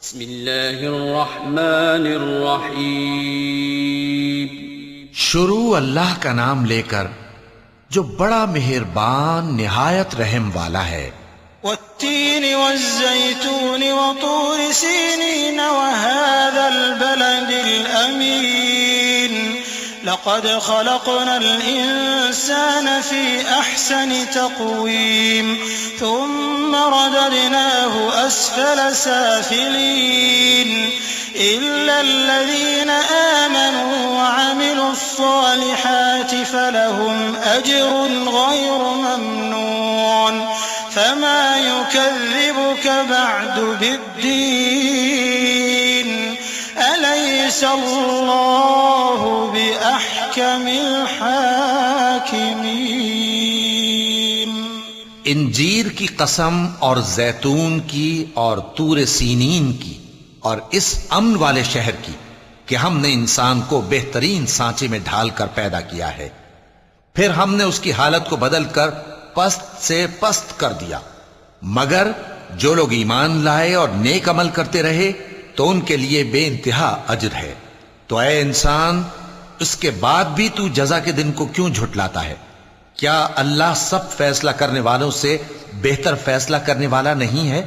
बिस्मिल्लाहिर्रहमानिर्रहीम। शुरू अल्लाह का नाम लेकर जो बड़ा मेहरबान निहायत रहम वाला है। वत्तीन वज़्ज़ैतून वतूर सीनीन वहाज़ल बलदिल अमीन लक़द ख़लक़नल इंसान फ़ी अहसनि तक़वीम थुम्मा रददनाहु अस्फ़ल साफ़िलीन इल्लल्लज़ीन आमनू वअमिलुस्सालिहाति फ़लहुम अज्रुन ग़ैरु ममनून फमा युकज़्ज़िबुक बअदु बिद्दीन अलैसल्लाहु बिअहकमिल हाकिमीन। इंजीर की कसम और जैतून की और तूर सीनीन की और इस अमन वाले शहर की कि हमने इंसान को बेहतरीन सांचे में ढालकर पैदा किया है, फिर हमने उसकी हालत को बदलकर पस्त से पस्त कर दिया। मगर जो लोग ईमान लाए और नेक अमल करते रहे तो उनके लिए बेइंतहा अजर है। तो ऐ इंसान, उसके बाद भी तू जज़ा के दिन को क्यों झुटलाता है? क्या अल्लाह सब फैसला करने वालों से बेहतर फैसला करने वाला नहीं है?